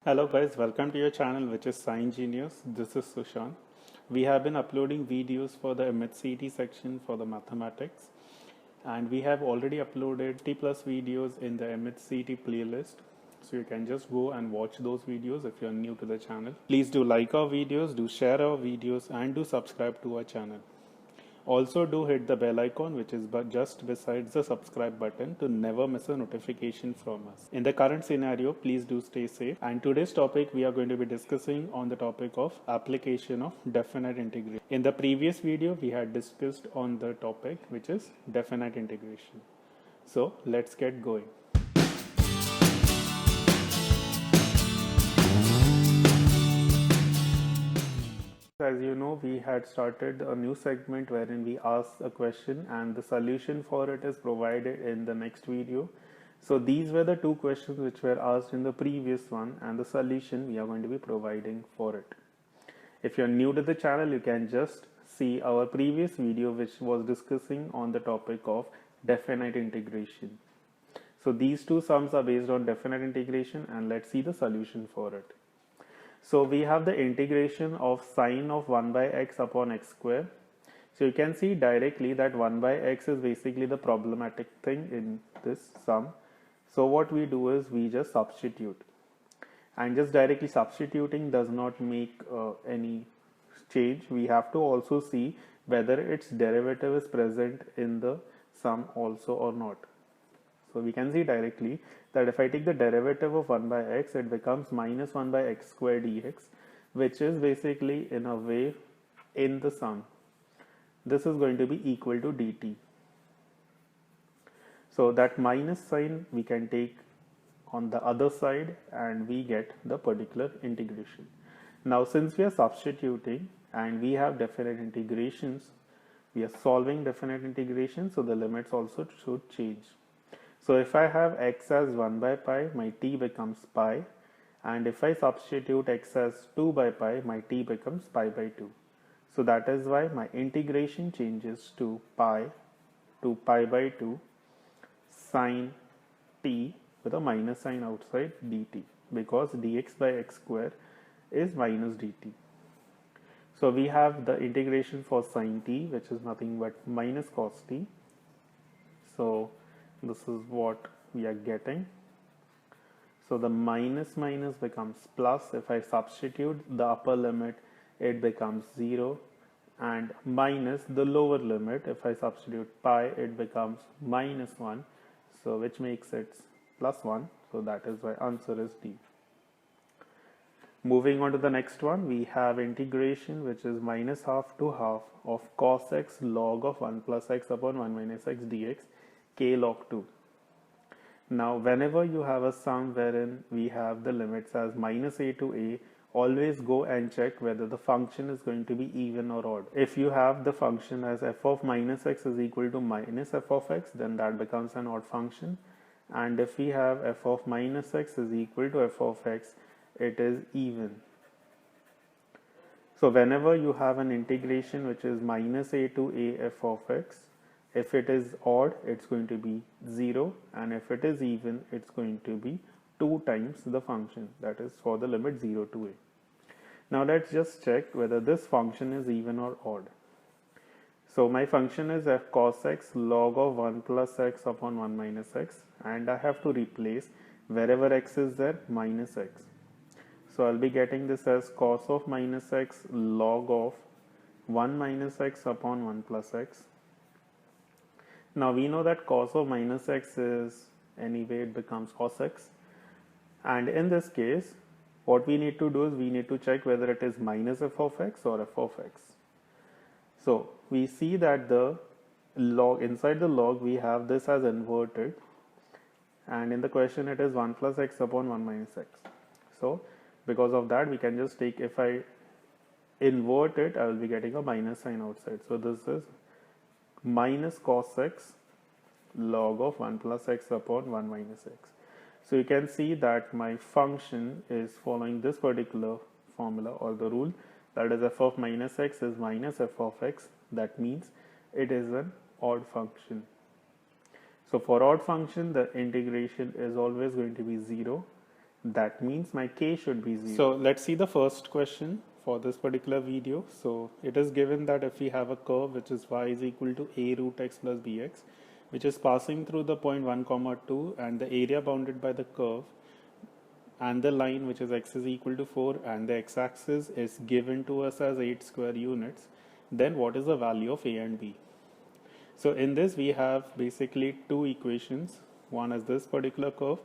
Hello guys, welcome to your channel which is SciEngineers. This is Sushant. We have been uploading videos for the Mhtcet section for the mathematics, and we have already uploaded 30 plus videos in the Mhtcet playlist. So you can just go and watch those videos if you are new to the channel. Please do like our videos, do share our videos, and do subscribe to our channel. Also do hit the bell icon which is just besides the subscribe button to never miss a notification from us. In the current scenario, please do stay safe, and today's topic we are going to be discussing on the topic of application of definite integration. In the previous video we had discussed on the topic which is definite integration. So let's get going. As you know, we had started a new segment wherein we ask a question and the solution for it is provided in the next video. So these were the two questions which were asked in the previous one, and the solution we are going to be providing for it. If you're new to the channel, you can just see our previous video which was discussing on the topic of definite integration. So these two sums are based on definite integration, and let's see the solution for it. So we have the integration of sine of 1 by x upon x square. So you can see directly that 1 by x is basically the problematic thing in this sum. So what we do is we just substitute, and just directly substituting does not make any change. We have to also see whether its derivative is present in the sum also or not. So we can see directly that if I take the derivative of 1 by x, it becomes minus 1 by x square dx, which is basically in a way in the sum. This is going to be equal to dt. So that minus sign we can take on the other side and we get the particular integration. Now since we are substituting and we have definite integrations, we are solving definite integration, so the limits also should change. So if I have x as 1 by pi, my t becomes pi, and if I substitute x as 2 by pi, my t becomes pi by 2. So that is why my integration changes to pi by 2 sine t with a minus sign outside dt, because dx by x square is minus dt. So we have the integration for sine t, which is nothing but minus cos t. So this is what we are getting. So the minus becomes plus. If I substitute the upper limit, it becomes 0, and minus the lower limit, if I substitute pi, it becomes minus 1, so which makes it plus 1. So that is why answer is D. Moving on to the next one, we have integration which is minus half to half of cos x log of 1 plus x upon 1 minus x dx k log 2. Now whenever you have a sum wherein we have the limits as minus a to a, always go and check whether the function is going to be even or odd. If you have the function as f of minus x is equal to minus f of x, then that becomes an odd function, and if we have f of minus x is equal to f of x, it is even. So whenever you have an integration which is minus a to a f of x, if it is odd, it's going to be 0, and if it is even, it's going to be 2 times the function, that is for the limit 0 to a. Now let's just check whether this function is even or odd. So my function is f cos x log of 1 plus x upon 1 minus x, and I have to replace wherever x is there minus x. So I'll be getting this as cos of minus x log of 1 minus x upon 1 plus x. Now we know that cos of minus x is, anyway it becomes cos x, and in this case what we need to do is we need to check whether it is minus f of x or f of x. So we see that the log, inside the log we have this as inverted, and in the question it is 1 plus x upon 1 minus x. So because of that we can just take, if I invert it, I will be getting a minus sign outside. So this is minus cos x log of 1 plus x upon 1 minus x. So you can see that my function is following this particular formula or the rule, that is f of minus x is minus f of x. That means it is an odd function. So for odd function, the integration is always going to be 0. That means my k should be 0. So let's see the first question for this particular video. So it is given that if we have a curve which is y is equal to a root x plus bx, which is passing through the point 1 comma 2, and the area bounded by the curve and the line which is x is equal to 4 and the x-axis is given to us as 8 square units, then what is the value of a and b? So in this we have basically two equations. One is this particular curve,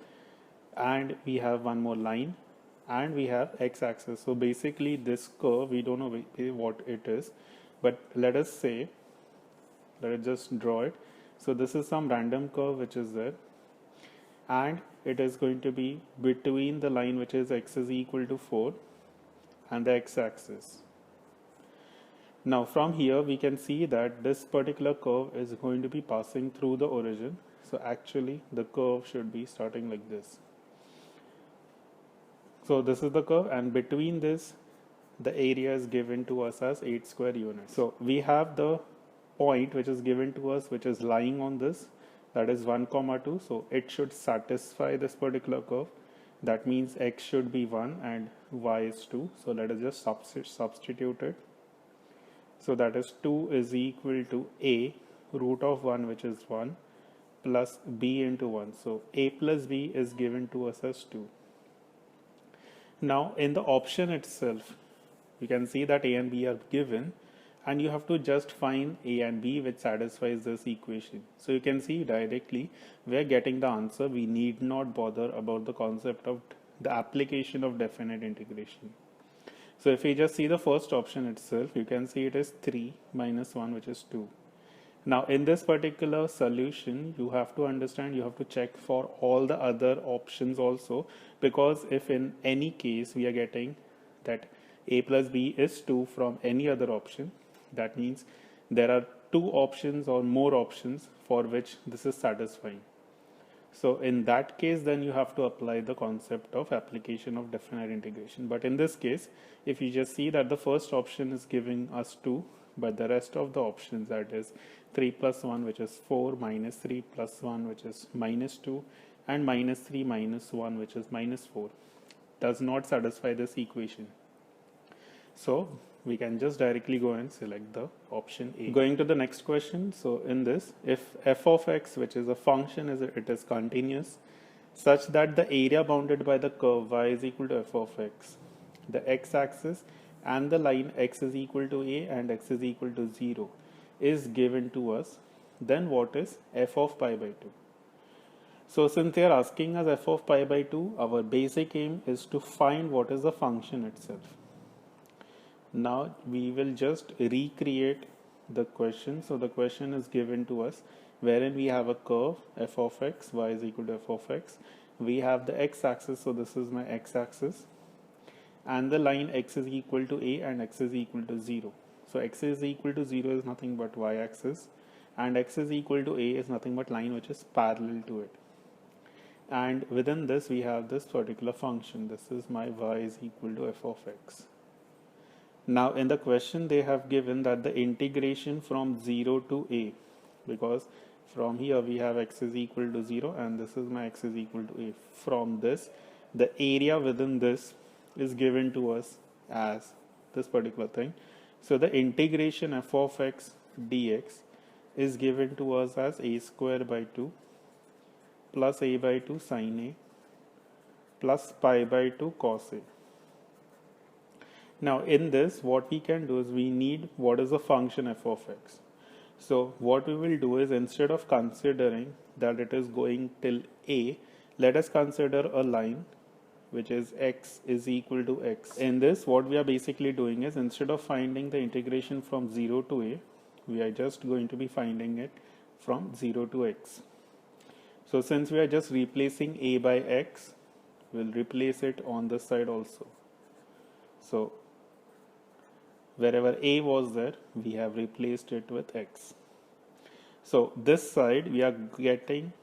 and we have one more line, and we have x-axis. So basically this curve, we don't know what it is, but let us just draw it. So this is some random curve which is there, and it is going to be between the line which is x is equal to 4 and the x-axis. Now from here we can see that this particular curve is going to be passing through the origin. So actually the curve should be starting like this. So this is the curve, and between this the area is given to us as 8 square units. So we have the point which is given to us which is lying on this, that is 1 comma 2. So it should satisfy this particular curve. That means x should be 1 and y is 2. So let us just substitute it. So that is 2 is equal to a root of 1, which is 1, plus b into 1. So a plus b is given to us as 2. Now in the option itself, you can see that a and b are given, and you have to just find a and b which satisfies this equation. So you can see directly we are getting the answer. We need not bother about the concept of the application of definite integration. So if we just see the first option itself, you can see it is 3 minus 1, which is 2. Now in this particular solution, you have to understand, you have to check for all the other options also, because if in any case we are getting that a plus b is 2 from any other option, that means there are two options or more options for which this is satisfying. So in that case, then you have to apply the concept of application of definite integration. But in this case, if you just see that the first option is giving us 2, but the rest of the options, that is 3 plus 1, which is 4, minus 3 plus 1, which is minus 2, and minus 3 minus 1, which is minus 4, does not satisfy this equation. So we can just directly go and select the option A. Going to the next question. So in this, if f of x, which is a function, it is continuous such that the area bounded by the curve y is equal to f of x, the x-axis and the line x is equal to a and x is equal to 0 is given to us, then what is f of pi by 2? So since they are asking us f of pi by 2, our basic aim is to find what is the function itself. Now we will just recreate the question. So the question is given to us wherein we have a curve f of x, y is equal to f of x. We have the x-axis, so this is my x-axis, and the line x is equal to a and x is equal to 0. So x is equal to 0 is nothing but y-axis, and x is equal to a is nothing but line which is parallel to it. And within this we have this particular function. This is my y is equal to f of x. Now in the question they have given that the integration from 0 to a, because from here we have x is equal to 0 and this is my x is equal to a. From this, the area within this is given to us as this particular thing. So the integration f of x dx is given to us as a square by 2 plus a by 2 sine a plus pi by 2 cos a. Now in this, what we can do is we need what is the function f of x. So what we will do is, instead of considering that it is going till a, let us consider a line which is x is equal to x. In this, what we are basically doing is, instead of finding the integration from 0 to a, we are just going to be finding it from 0 to x. So since we are just replacing a by x, we'll replace it on this side also. So wherever a was there, we have replaced it with x. So this side we are getting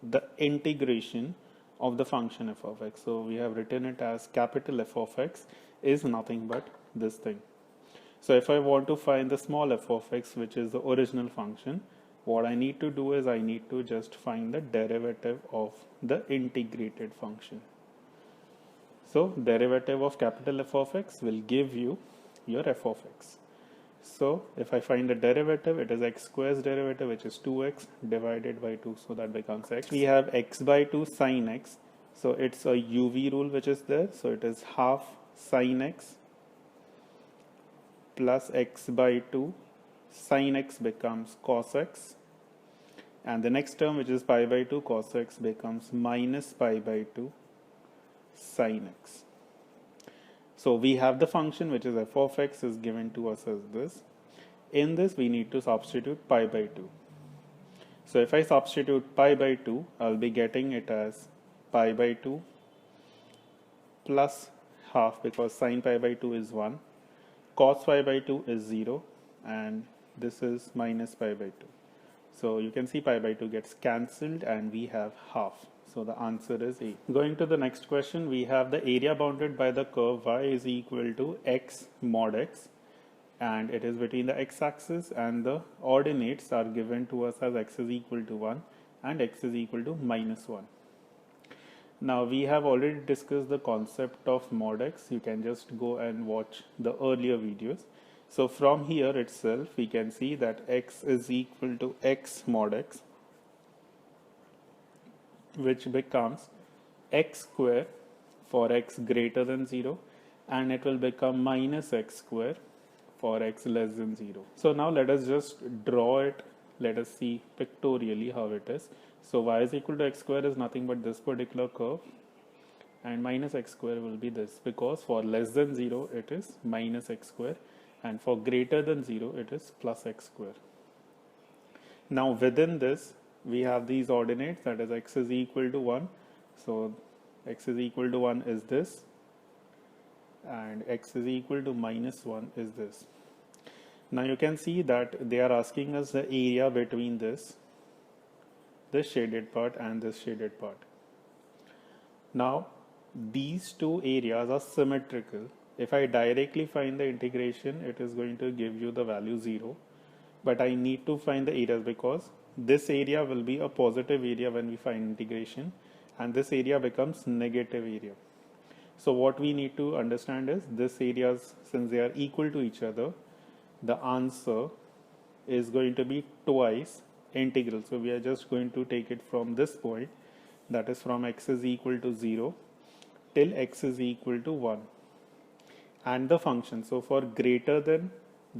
the integration of the function f of x. So we have written it as capital F of x is nothing but this thing. So if I want to find the small f of x, which is the original function, what I need to do is I need to just find the derivative of the integrated function. So derivative of capital F of x will give you your f of x. So if I find the derivative, it is x square's derivative, which is 2x divided by 2, so that becomes x. We have x by 2 sine x, so it's a UV rule which is there, so it is half sine x plus x by 2 sine x becomes cos x, and the next term, which is pi by 2 cos x, becomes minus pi by 2 sine x. So we have the function which is f of x is given to us as this. In this we need to substitute pi by 2. So if I substitute pi by 2, I'll be getting it as pi by 2 plus half, because sin pi by 2 is 1, cos pi by 2 is 0, and this is minus pi by 2. So you can see pi by 2 gets cancelled and we have half. So the answer is A. Going to the next question, we have the area bounded by the curve y is equal to x mod x, and it is between the x-axis, and the ordinates are given to us as x is equal to 1 and x is equal to minus 1. Now we have already discussed the concept of mod x. You can just go and watch the earlier videos. So from here itself we can see that x is equal to x mod x, which becomes x square for x greater than 0, and it will become minus x square for x less than 0. So now let us just draw it. Let us see pictorially how it is. So y is equal to x square is nothing but this particular curve, and minus x square will be this, because for less than 0 it is minus x square, and for greater than 0 it is plus x square. Now within this we have these ordinates, that is x is equal to 1. So x is equal to 1 is this, and x is equal to minus 1 is this. Now you can see that they are asking us the area between this shaded part and this shaded part. Now these two areas are symmetrical. If I directly find the integration, it is going to give you the value 0, but I need to find the areas, because this area will be a positive area when we find integration, and this area becomes negative area. So what we need to understand is this areas, since they are equal to each other, the answer is going to be twice integral. So we are just going to take it from this point, that is from x is equal to 0 till x is equal to 1, and the function. So for greater than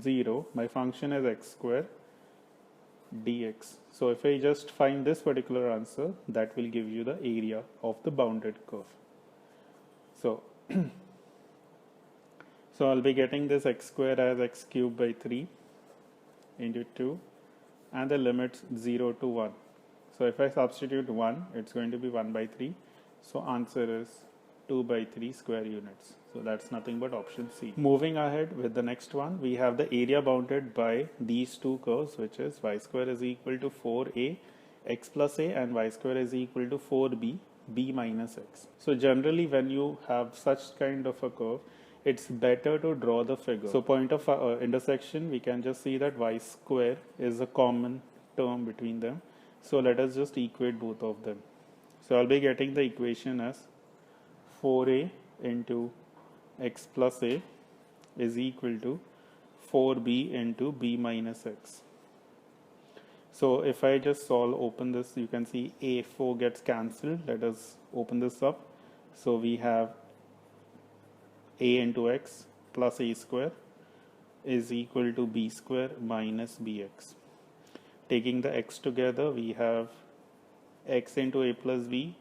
0, my function is x square dx. So if I just find this particular answer, that will give you the area of the bounded curve. So so I'll be getting this x square as x cubed by 3 into 2, and the limits 0 to 1. So if I substitute 1, it's going to be 1 by 3. So answer is 2 by 3 square units. So that's nothing but option C. Moving ahead with the next one, we have the area bounded by these two curves, which is y square is equal to 4a x plus a, and y square is equal to 4b b minus x. So generally when you have such kind of a curve, it's better to draw the figure. So point of intersection, we can just see that y square is a common term between them. So let us just equate both of them. So I'll be getting the equation as 4a into x plus a is equal to 4b into b minus x. So if I just open this, you can see a4 gets cancelled. Let us open this up. So we have a into x plus a square is equal to b square minus bx. Taking the x together, we have x into a plus b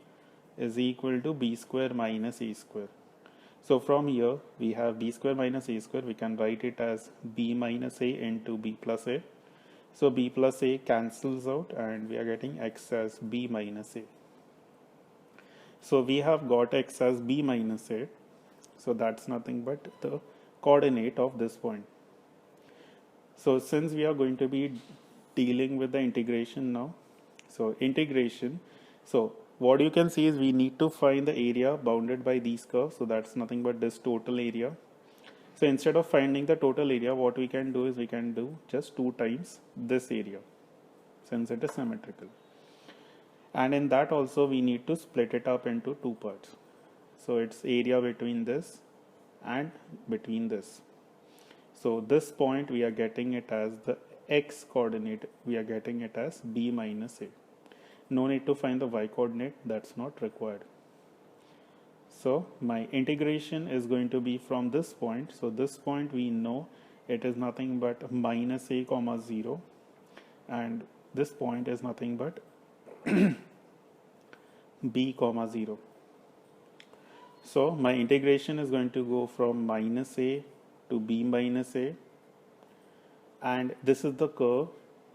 is equal to b square minus a square. So from here we have b square minus a square. We can write it as b minus a into b plus a. So b plus a cancels out, and we are getting x as b minus a. So we have got x as b minus a. So that's nothing but the coordinate of this point. So since we are going to be dealing with the integration now, so integration, so what you can see is we need to find the area bounded by these curves. So that's nothing but this total area. So instead of finding the total area, what we can do is we can do just 2 times this area, since it is symmetrical. And in that also we need to split it up into 2 parts. So it's area between this and between this. So this point we are getting it as the x coordinate, we are getting it as b minus a. No need to find the y coordinate, that's not required. So my integration is going to be from this point. So this point we know it is nothing but minus a comma 0, and this point is nothing but b comma 0. So my integration is going to go from minus a to b minus a, and this is the curve.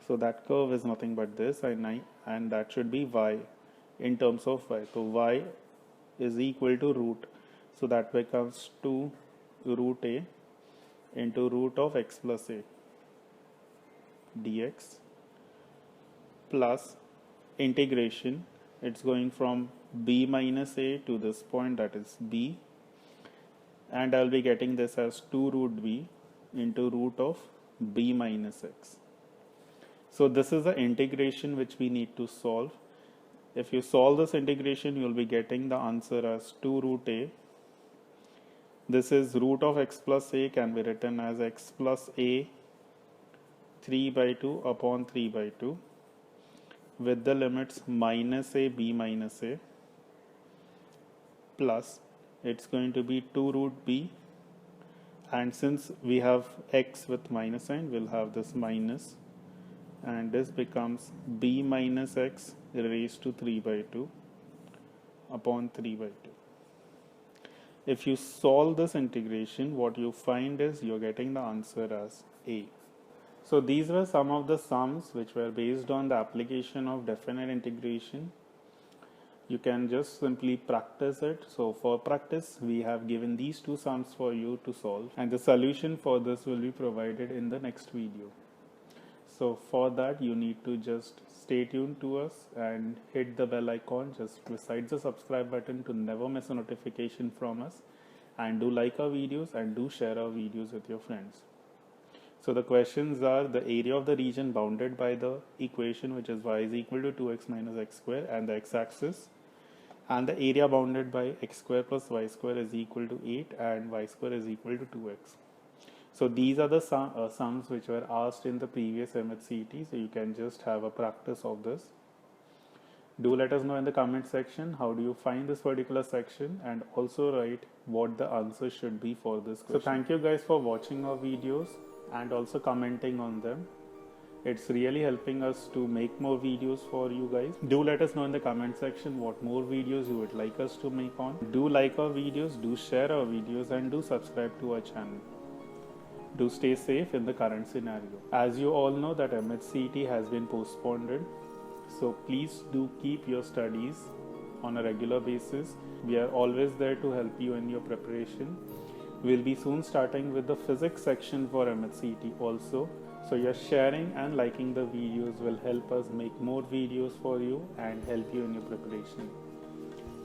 So that curve is nothing but this, and that should be y in terms of y. So y is equal to root. So that becomes 2 root a into root of x plus a dx plus integration. It's going from b minus a to this point, that is b, and I'll be getting this as 2 root b into root of b minus x. So this is the integration which we need to solve. If you solve this integration, you'll be getting the answer as 2 root a. This is root of x plus a, can be written as x plus a 3 by 2 upon 3 by 2 with the limits minus a b minus a, plus it's going to be 2 root b, and since we have x with minus sign, we'll have this minus, and this becomes b minus x raised to 3 by 2 upon 3 by 2. If you solve this integration, what you find is you're getting the answer as a. So these were some of the sums which were based on the application of definite integration. You can just simply practice it. So for practice, we have given these two sums for you to solve, and the solution for this will be provided in the next video. So for that, you need to just stay tuned to us and hit the bell icon just beside the subscribe button to never miss a notification from us, and do like our videos and do share our videos with your friends. So the questions are the area of the region bounded by the equation, which is y is equal to 2x minus x square and the x-axis, and the area bounded by x square plus y square is equal to 8 and y square is equal to 2x. So these are the sums which were asked in the previous Mhtcet, so you can just have a practice of this. Do let us know in the comment section how do you find this particular section, and also write what the answer should be for this question. So thank you guys for watching our videos and also commenting on them. It's really helping us to make more videos for you guys. Do let us know in the comment section what more videos you would like us to make on. Do like our videos, do share our videos, and do subscribe to our channel. Do stay safe in the current scenario. As you all know that Mhtcet has been postponed, so please do keep your studies on a regular basis. We are always there to help you in your preparation. We'll be soon starting with the physics section for Mhtcet also. So your sharing and liking the videos will help us make more videos for you and help you in your preparation.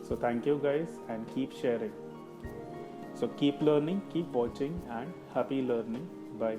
So thank you guys, and keep sharing. So keep learning, keep watching, and happy learning. Bye.